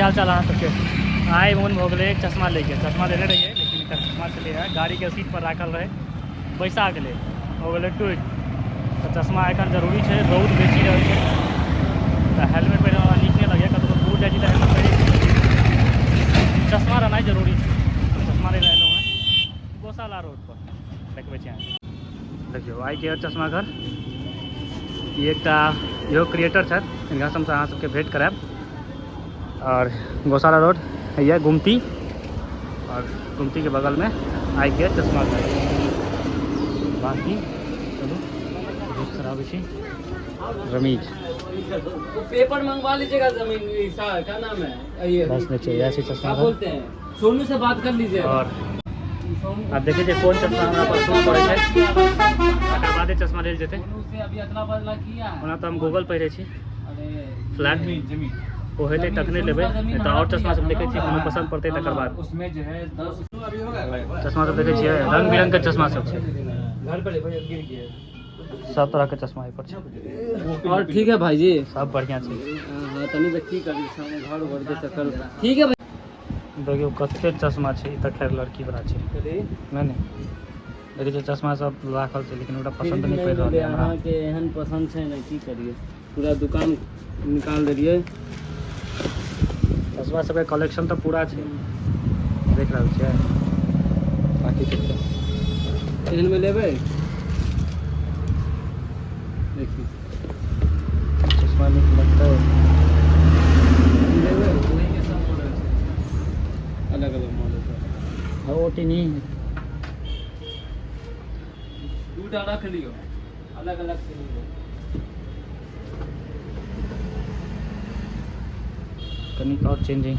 हाल चाल अहाँ सबके आए मोन भऽ गेलै चश्मा लेके चश्मा लेने रहिए लेकिन एकर चश्मा चले है गाड़ी के सीट पर राखल रहे बैसा गेलै हो गेलै टूटि तऽ चश्मा एखन जरूरी छै रौद बेसी रहै छै तऽ हेलमेट पहिरे हमरा नीक नहि लगैए कतहु दूर जाइ छी तऽ हेलमेट पहिरे चश्मा रहनाइ जरूरी छै चश्मा लेने एलहुँ हँ गौशाला रोड पर देखबै छी अहाँ देखियौ आइ के चश्मा घर ई एकटा इहो क्रिएटर छथि हिनका सबसँ अहाँ सबके भेंट करायब और गौशाला रोड है गुमती और गुमती के बगल में आई के चश्मा घर बाकी चलो भेंट कराबै छी रमीज पेपर मंगवा लीजिएगा जमीन क्या नाम है ये बस नीचे ऐसे चश्मा घर बोलते हैं सोनू से बात कर लीजिए और अब देखिए जे कोन चश्मा हमरा पर सूट पड़े छै तकर बादे चश्मा लेल जेतै अभी अदला बदला किया ओना तऽ हम गूगल पहिरे छी अरे फ्लैट ओ हेतै तखने लेबै नहि तऽ और चश्मा सब देखै छियै कोनो पसंद पड़तै तकर बाद उसमें जो है 10 चश्मा सब देखै छियै रंग बिरंग के चश्मा सब छै घर पर गिर गया सब तरह के चश्मा एहि पर छै और ठीक है भाई जी सब बढ़िया छै हां तनी तो की करी घर भर के चक्कर ठीक है भाई देखियो कते चश्मा छै ई तऽ खैर लड़की वाला छै नहीं देखिए जे चश्मा सब राखल छै लेकिन ओकरा पसंद नहीं पड़ि रहल है हमरा अहाँ के एहन पसंद छै ना की करिए पूरा दुकान निकाल देलिए चश्मा सबके कलेक्शन तऽ पूरा छै देख रहल छियै बाकी किछु एहन में लेबै देखिए चश्मा नीक लगतै लेबै वही के सब मॉडल छै अलग अलग मॉडल छै ओ टिनी दूटा रख लियो अलग अलग से लियो कनिक और चेंजिंग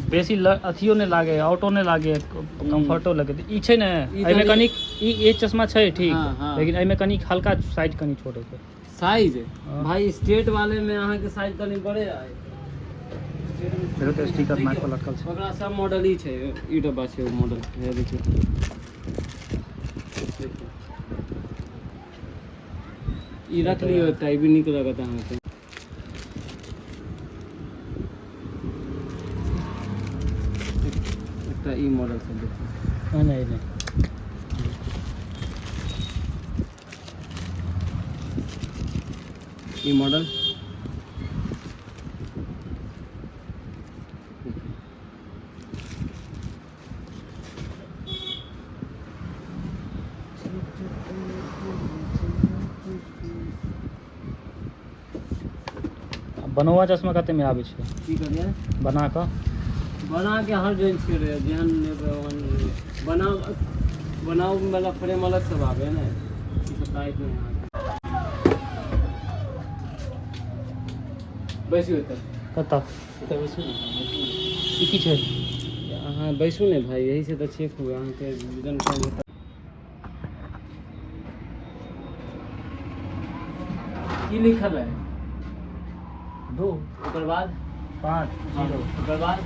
बेसी अथियो नहीं लागे ऑटो नहीं लागे कंफर्टो लगे ई छै ने एमे कनिक ई चश्मा छै ठीक लेकिन एमे कनिक हल्का साइज कनी छोट है साइज भाई स्टेट वाले में अहाँ के साइज कनी बड़े आए देखो तो स्टिकर मार्क पर लटकल छै ओकरा सब मॉडल ही छै ई डब्बा छै ओ मॉडल है देखिए ई रख लियो एकटा ई भी नीक लगत अहाँ के एकटा ई मॉडल सब देखिए नहीं ई मॉडल बनौआ चश्मा कते में आबै छै की करिए बना के हर रेंज के रहे जेहन लेबै ओहन बनाओ वाला फ्रेम अलग सब आवे ने ई सब टाइप में बैसू कतऽ बैसू ई की छै अहाँ बैसू ने भाई यही से तो चेक हुआ अहाँ के वजन कम होता की लिखल है 2 ओकर बाद 5 0 ओकर बाद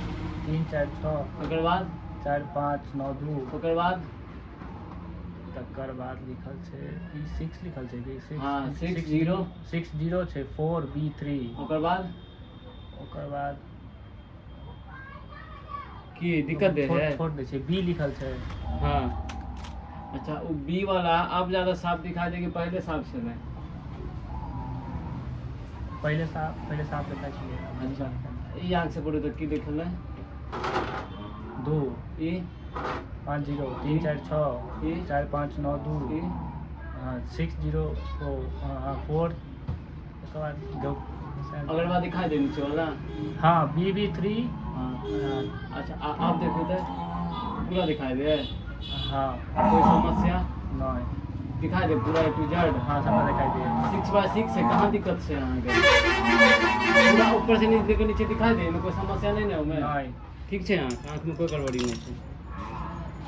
3 4 6 ओकर बाद 4 5 9 2 ओकर बाद तकर बाद लिखल छै ई 6 लिखल छै कि 6 हां 6 0 6 0 छै 4 B3 ओकर बाद की दिक्कत दे है छोड़ दे छै B लिखल छै हाँ अच्छा वो बी वाला अब ज़्यादा साफ दिखाई देगी पहले साफ से नहीं पहले साफ लिखा छै अच्छा ये आँख से पढ़ो तो की लिखल है 2 ये 5 0 3 4 6 4 5 9 2 ये 6 0 4 उसके बाद अगर बाद दिखाई दे नीचे वाला हाँ BB3 हाँ अच्छा आप देखो तो पूरा दिखाई दे हाँ कोई समस्या नहीं दिखाई दे पूरा A to Z हाँ सब दिखाई दे 6x6 से कहाँ दिक्कत से यहाँ के पूरा ऊपर से नीचे दिखाई दे कोई समस्या नहीं ना मैं नहीं ठीक है आँख में कोई गड़बड़ी नहीं है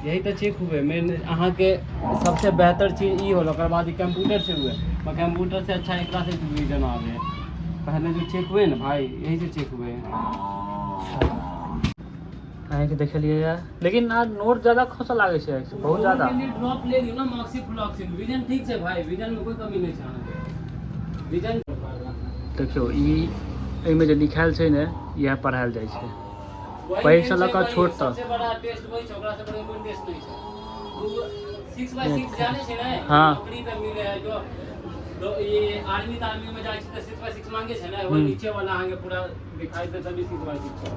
यही तो चेक हुए मेन अहाँ के सबसे बेहतर चीज़ ये होला बाद कंप्यूटर से हुए मैं कंप्यूटर से अच्छा एक से रिवीजन आ गए पहले जो चेक हुए ना भाई यही से चेक हुए अहीं के देखलिए यार लेकिन आज नोट ज्यादा खोसा लागे छै बहुत ज्यादा ड्रॉप ले लियो ना मॉक्सी फ्लॉक्सिन विजन ठीक है भाई विजन में कोई कमी नहीं है विजन देखियो ई एहिमे जे लिखायल छै ने इएह पढ़ायल जाइ छै। वही पैघ main से लऽ छै, कऽ वही छोट सबसे तक। बड़ा टेस्ट वही छै, ओकरा से बड़ा कोई टेस्ट नहीं छै। 6x6 जाने छै ने, हाँ। नौकरी पे मिले है जो ये आर्मी में जाए छै त 6x6 मांगे छै ने, वो नीचे वाला आगे पूरा दिखाई दे तभी 6x6 छै।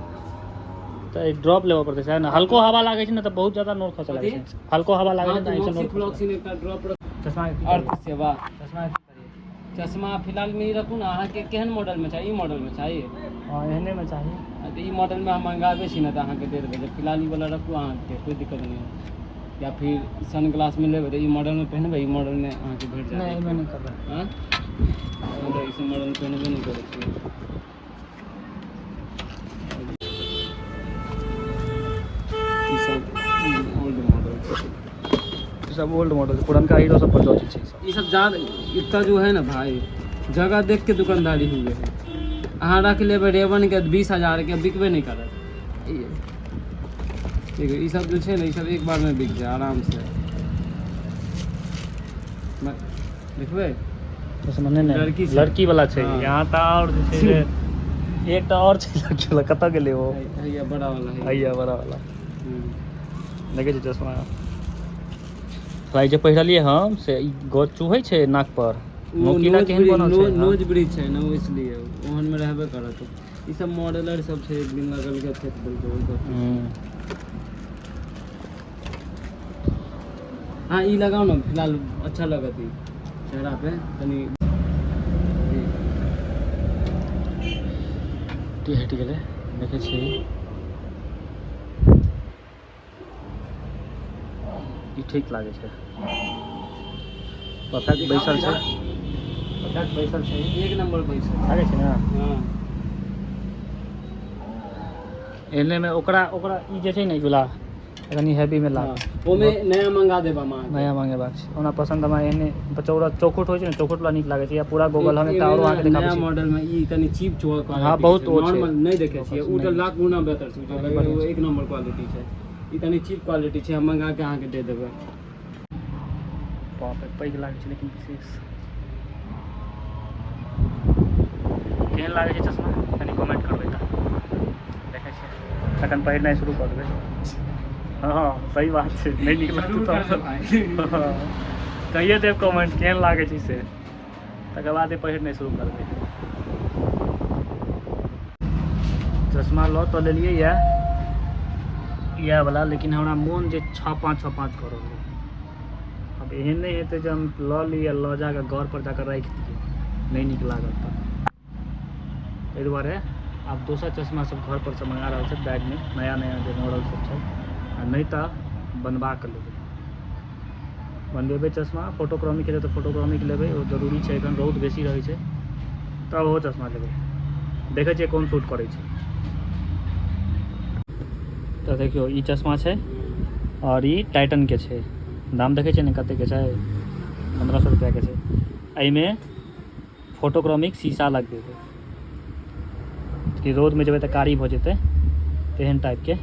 तऽ ड्रॉप लेबऽ पड़तै छै ने, हल्को हवा लागै छै ने तऽ बहुत ज्यादा नोट खसऽ लागै छै, हल्को हवा लागै छै तऽ ऐसे नोट फ्लॉक्सिन एकटा ड्रॉप चश्मा अर्थ सेवा चश्मा चश्मा फिलहाल में ही रखू ना, अहाँ के केहन मॉडल में चाहिए? ई मॉडल में चाहिए? हाँ एहने में चाहिए। तो ई मॉडल में हम मंगाबे छी ना तो अहाँ के दे देबै। फिलहाल ई वाला रखू, अहाँ के कोई दिक्कत नहीं है। या फिर सन ग्लास में लेबै तो ई मॉडल में पहनबै, ई मॉडल में अहाँ के भेट जाएत। नहीं मैं नहीं कर रहा। हां तो इस मॉडल में पहनबे नहीं करै छी। ई सब ओल्ड मॉडल छै, ये सब ओल्ड मॉडल पुरनका हीरो सब पर चौची छै सब। ये सब ज्यादा इतना जो है ना भाई, जगह देख के दुकानदारी हुए है। अहाँ रख लेबै रेवन के 20,000 के, बिकबे नहीं करत। ठीक है, ये सब जो है ना, ये सब एक बार में बिक जाए आराम से। देखबै चश्मा नहीं लड़की से। लड़की वाला छै हाँ। यहाँ ता और जे छै जे एकटा और छै लड़की वाला, कतऽ गेलै वो? हैया बड़ा वाला है। हैया बड़ा वाला देखे छै चश्मा। भाई जे पहिरलिए हम से ई गो चुहै छै नाक पर, नोकीला केहन बनल छै। नोज ब्रिज छै ना, वो इसलिए ओहन में रहबे करत। ई सब मॉडलर सब छै, एक दिन लगल के फेक देलकै। हाँ ई लगाओ ना, फिलहाल अच्छा लगत ई चेहरा पे तनी। टी हट गेलै देखे छी, ई ठीक लागे छै, परफेक्ट बैसल छै, परफेक्ट बैसल छै, एक नंबर बैसल लागे छै ना। हाँ। एने में ओकरा ओकरा ई जे छै ने गुला कनी हैवी में लाग ओमे नया मंगा देबा मां नया मांगेबाक छै। ओना पसंद हमरा एहने चौड़ा चौखुट होइ छै ने, चौखुट वाला नीक लागे छै, या पूरा गोगल हम एकटा और अहाँके देखाबै नया छी। मॉडल में ई तनी चीप क्वालिटी। हाँ, बहुत ओ छै। नॉर्मल नहीं देखे छियै, उ त लाख गुना बेहतर छै, वो एक नंबर क्वालिटी छै। ई तनी चीप क्वालिटी छै, हम मंगा के अहाँके दे देबै। बाप रे पैघ लागे छै लेकिन विशेष केहन लागे छै चश्मा कनी कमेंट करबै तऽ देखै छियै, तखन पहिरनाइ शुरू कऽ देबै। हाँ सही बात छै, नहीं नीक लगतै तऽ कहिए देब कमेंट केहन लागे छै से, तकर बाद पहिरनाइ शुरू करबै। चश्मा लऽ तऽ लेलियै इएह वाला, लेकिन हमरा मोन जे 6-5 कऽ रहल है। अब एहन नहीं हेतै जे हम लऽ ली आ लऽ जाकऽ घर पर जाकर राखि दियै, नहीं नीक लागत तऽ ताहि दुआरे आब दोसर चश्मा सब घर पर से मंगा रहल छै बैग में, नया नया जे मॉडल सब छै, आ नहीं तऽ बनवा के लेबै। बनबेबै चश्मा, फोटोक्रोमिक हेतै तऽ फोटोक्रोमिक लेबै, ओ जरूरी छै, एखन रौद बेसी रहै छै तब ओहो चश्मा लेबै। देखै छियै कोन सूट करै छै। तऽ देखियो ई चश्मा छै और ई टाइटन के छै, दाम देखै छियै ने कते के छै, 1500 रुपया के छै। एहिमे फोटोक्रोमिक शीशा लगबेबै कि रोद में जेबै तऽ कारी भऽ जेतै, तेहन टाइप के,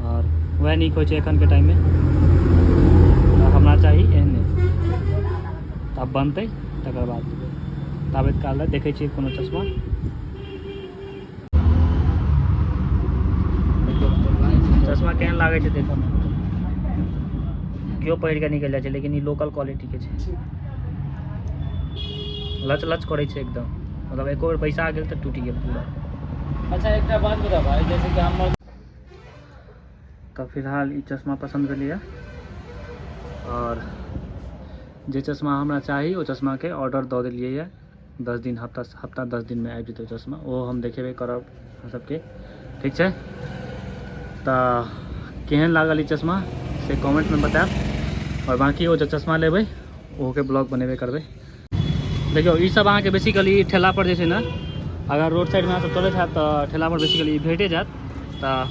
और वह नीक होइ छै एखन के टाइम में। तऽ हमरा चाही एहने, तब बनतै तकर बाद लेबै। ताबत काल लए देखै छियै कोनो चश्मा। चश्मा केहन लागै छै देखऽ में, केओ पहिर के निकलि जाइ छै, लेकिन ई लोकल क्वालिटी के छै, लच लच करै छै एकदम, मतलब एको बेर पैसा आ गेल तऽ टूटि गेल पूरा। अच्छा एकटा बात बता भाई, जैसे कि हम तऽ फिलहाल ई चश्मा पसंद भेलै, और जे चश्मा हमरा चाही ओ चश्मा के ऑर्डर दऽ देलियै है। 10 दिन हफ्ता 10 दिन में आबि जेतै चश्मा, ओ हम देखेबे करब अहाँ सबके, ठीक छै। तऽ केहन लागल ई चश्मा से कमेंट में बताएब, और बाकी ओ जे चश्मा लेबै ओहोके ब्लॉग बनेबे करबै। देखियो ई सब अहाँके बेसिकली ठेला पर जे छै ने, अगर रोड साइड में अहाँ सब चलैत हैत तऽ ठेला पर बेसिकली भेटे जायत। तऽ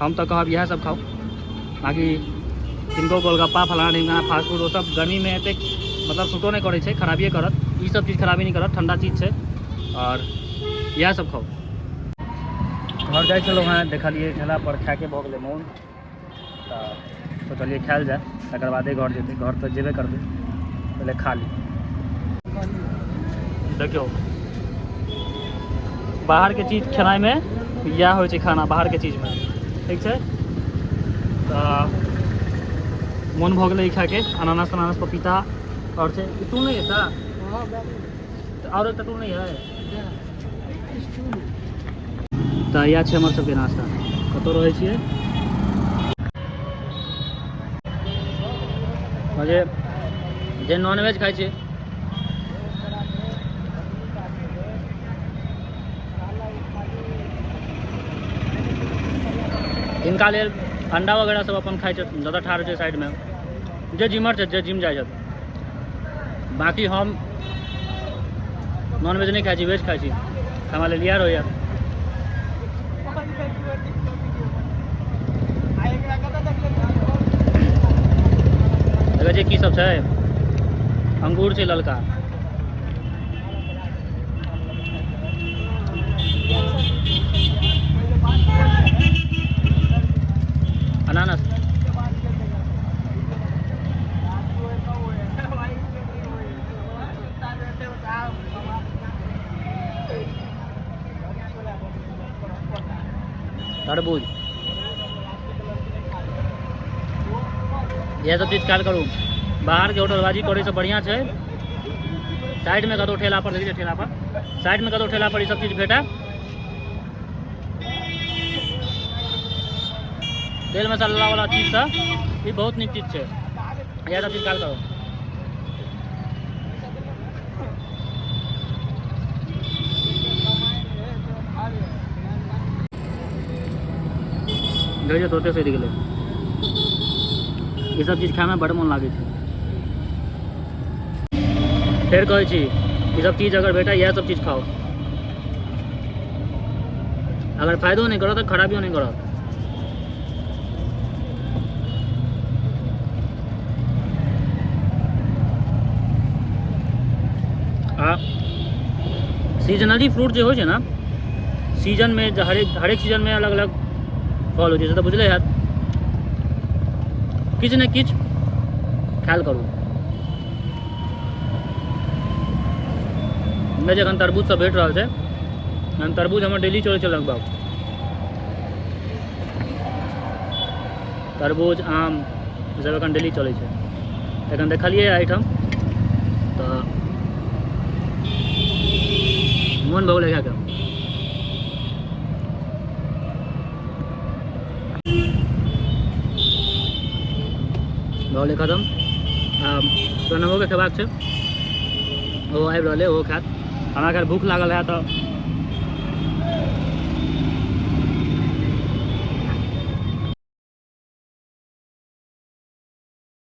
हम तऽ कहब इएह सब खाउ, बाकी किनको गोलगप्पा फलाना ढिमकाना फास्ट फूड ओ सब गर्मी में एतेक मतलब सूटो नहीं करे छै, खराबिए करत। ई सब चीज़ खराबी नहीं करत, ठंडा चीज़ छै, और इएह सब खाउ। घर जाइ छलहुँ हेँ, देखलिए ठेला पर खाके भऽ गेलै मोन, तऽ सोचलिए खायल जाए, तकर बादे घर जेतै। घर तऽ जेबे करबै, पहले खा ली। देखियो बाहर के चीज खेनाइ में इएह होइ छै खाना बाहर के चीज में ठीक छै। तऽ मोन भऽ गेलै खाए के अनानास तनानास पपीता और छै टूल नहीं है ता और एक टूल नहीं है तऽ इएह छै हमर सबके नाश्ता। कतौ रहै छियै जे नॉनवेज खाइ छै इनका लेल अंडा वगैरह सब अपन खाइ छै ज़्यादा ठाड़ छै साइड में जे जिमर छै जे जिम जाइ छै। बाकी हम नॉनवेज नहीं खाइ छी वेज खाइ छी हमरा लेल इएह रहैया। देखै छियै की सब छै अंगूर छै ललका अनानास तरबूज यह सब चीज ख्याल करूँ। बाहर के होटलबाजी करे से बढ़िया छै साइड में कतौ ठेला पर देखिए ठेला पर साइड में कतौ ठेला पर ये सब चीज भेटा तेल मसाला वाला चीज सब ये बहुत नीक चीज छै यह सब चीज ख्याल करो। देखिए तोते से गेलै ये सब चीज खाए में बड़ मन लागे छै। फिर कहै छी ये सब चीज अगर भेटा यह सब चीज खाओ अगर फायदो नहीं करो तो खराबियों नहीं करो। सीजनली फ्रूट जो हो ना सीजन में हरेक सीजन में अलग अलग फल हो तो बुझले है किछ ने किछ ख्याल करूँ। मैं जखन तरबूज सब भेट रहा है हम तरबूज हमें डेली चले छै लगभग तरबूज आम सब एखन डेली चले छै। एखन देखलिए आइटम तो मन भऽ गेलै खाके भऽ गेलै खत्म। प्रणवो के खेबाक छै वो आबि रहल है वो खात हमरा अगर भूख लागल है तो